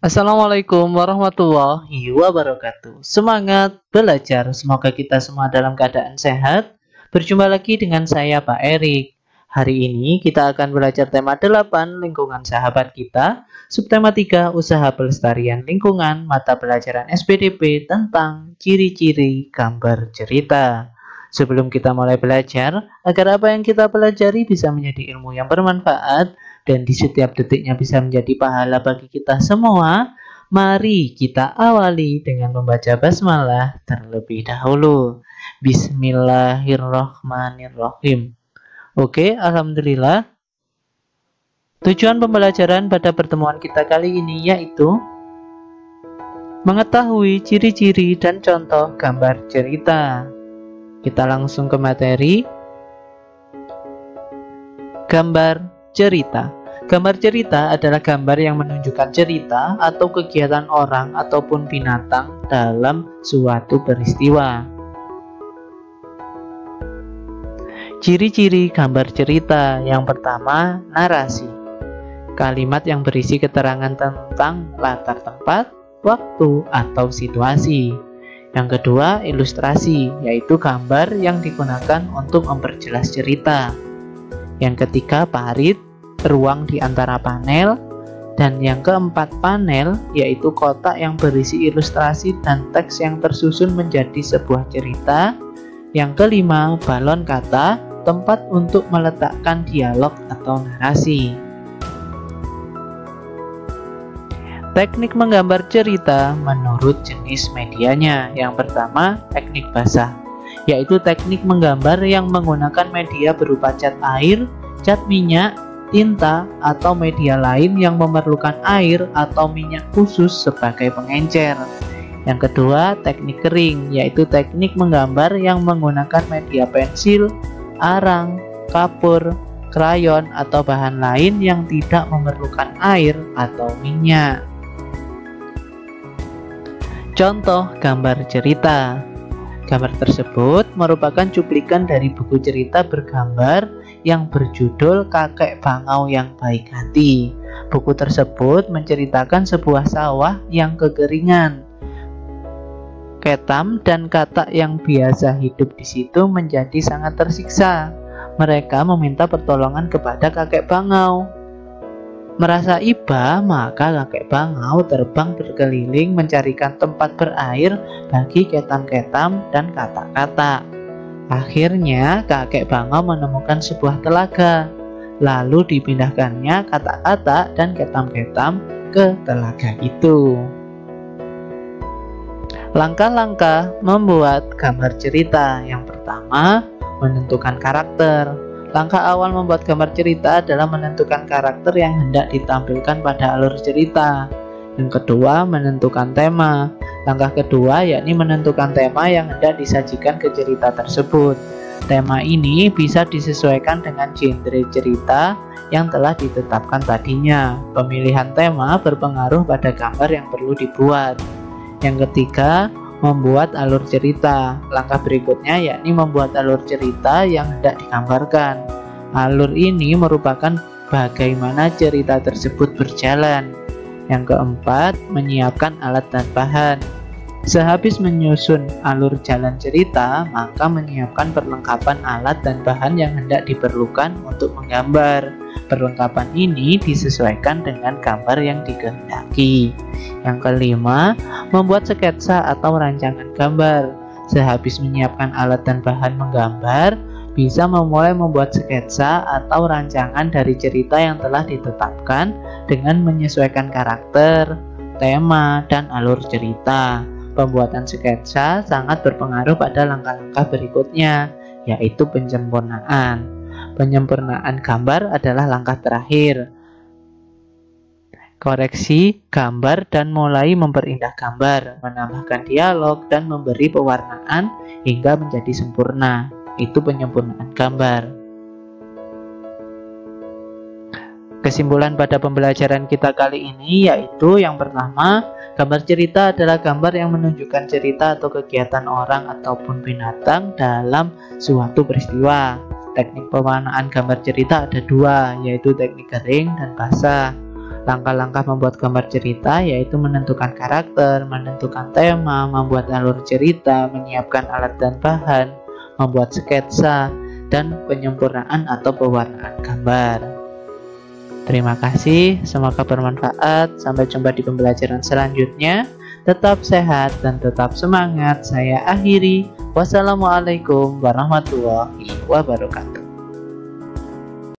Assalamualaikum warahmatullahi wabarakatuh. Semangat belajar, semoga kita semua dalam keadaan sehat. Berjumpa lagi dengan saya Pak Erik. Hari ini kita akan belajar tema 8 lingkungan sahabat kita, subtema 3 usaha pelestarian lingkungan, mata pelajaran SPDP tentang ciri-ciri gambar cerita. Sebelum kita mulai belajar, agar apa yang kita pelajari bisa menjadi ilmu yang bermanfaat, dan di setiap detiknya bisa menjadi pahala bagi kita semua, mari kita awali dengan membaca basmalah terlebih dahulu. Bismillahirrahmanirrahim. Oke, alhamdulillah. Tujuan pembelajaran pada pertemuan kita kali ini yaitu mengetahui ciri-ciri dan contoh gambar cerita. Kita langsung ke materi. Gambar cerita. Gambar cerita adalah gambar yang menunjukkan cerita atau kegiatan orang ataupun binatang dalam suatu peristiwa. Ciri-ciri gambar cerita. Yang pertama, narasi. Kalimat yang berisi keterangan tentang latar tempat, waktu, atau situasi. Yang kedua, ilustrasi, yaitu gambar yang digunakan untuk memperjelas cerita. Yang ketiga, parit, ruang di antara panel. Dan yang keempat, panel, yaitu kotak yang berisi ilustrasi dan teks yang tersusun menjadi sebuah cerita. Yang kelima, balon kata, tempat untuk meletakkan dialog atau narasi. Teknik menggambar cerita menurut jenis medianya. Yang pertama, teknik basah, yaitu teknik menggambar yang menggunakan media berupa cat air, cat minyak, tinta, atau media lain yang memerlukan air atau minyak khusus sebagai pengencer. Yang kedua, teknik kering, yaitu teknik menggambar yang menggunakan media pensil, arang, kapur, krayon, atau bahan lain yang tidak memerlukan air atau minyak. Contoh gambar cerita. Gambar tersebut merupakan cuplikan dari buku cerita bergambar yang berjudul Kakek Bangau yang Baik Hati. Buku tersebut menceritakan sebuah sawah yang kekeringan. Ketam dan katak yang biasa hidup di situ menjadi sangat tersiksa. Mereka meminta pertolongan kepada Kakek Bangau. Merasa iba, maka Kakek Bangau terbang berkeliling mencarikan tempat berair bagi ketam-ketam dan katak-katak. Akhirnya Kakek Bangau menemukan sebuah telaga. Lalu dipindahkannya katak-katak dan ketam-ketam ke telaga itu. Langkah-langkah membuat gambar cerita. Yang pertama, menentukan karakter. Langkah awal membuat gambar cerita adalah menentukan karakter yang hendak ditampilkan pada alur cerita. Yang kedua, menentukan tema. Langkah kedua yakni menentukan tema yang hendak disajikan ke cerita tersebut. Tema ini bisa disesuaikan dengan genre cerita yang telah ditetapkan tadinya. Pemilihan tema berpengaruh pada gambar yang perlu dibuat. Yang ketiga, membuat alur cerita. Langkah berikutnya yakni membuat alur cerita yang hendak digambarkan. Alur ini merupakan bagaimana cerita tersebut berjalan. Yang keempat, menyiapkan alat dan bahan. Sehabis menyusun alur jalan cerita, maka menyiapkan perlengkapan alat dan bahan yang hendak diperlukan untuk menggambar. Perlengkapan ini disesuaikan dengan gambar yang dikehendaki. Yang kelima, membuat sketsa atau rancangan gambar. Sehabis menyiapkan alat dan bahan menggambar, bisa memulai membuat sketsa atau rancangan dari cerita yang telah ditetapkan dengan menyesuaikan karakter, tema, dan alur cerita. Pembuatan sketsa sangat berpengaruh pada langkah-langkah berikutnya, yaitu penyempurnaan. Penyempurnaan gambar adalah langkah terakhir. Koreksi gambar dan mulai memperindah gambar, menambahkan dialog, dan memberi pewarnaan hingga menjadi sempurna. Itu penyempurnaan gambar. Kesimpulan pada pembelajaran kita kali ini yaitu yang pertama, gambar cerita adalah gambar yang menunjukkan cerita atau kegiatan orang ataupun binatang dalam suatu peristiwa. Teknik pewarnaan gambar cerita ada dua, yaitu teknik kering dan basah. Langkah-langkah membuat gambar cerita yaitu menentukan karakter, menentukan tema, membuat alur cerita, menyiapkan alat dan bahan, membuat sketsa, dan penyempurnaan atau pewarnaan gambar. Terima kasih, semoga bermanfaat. Sampai jumpa di pembelajaran selanjutnya. Tetap sehat dan tetap semangat. Saya akhiri. Wassalamualaikum warahmatullahi wabarakatuh.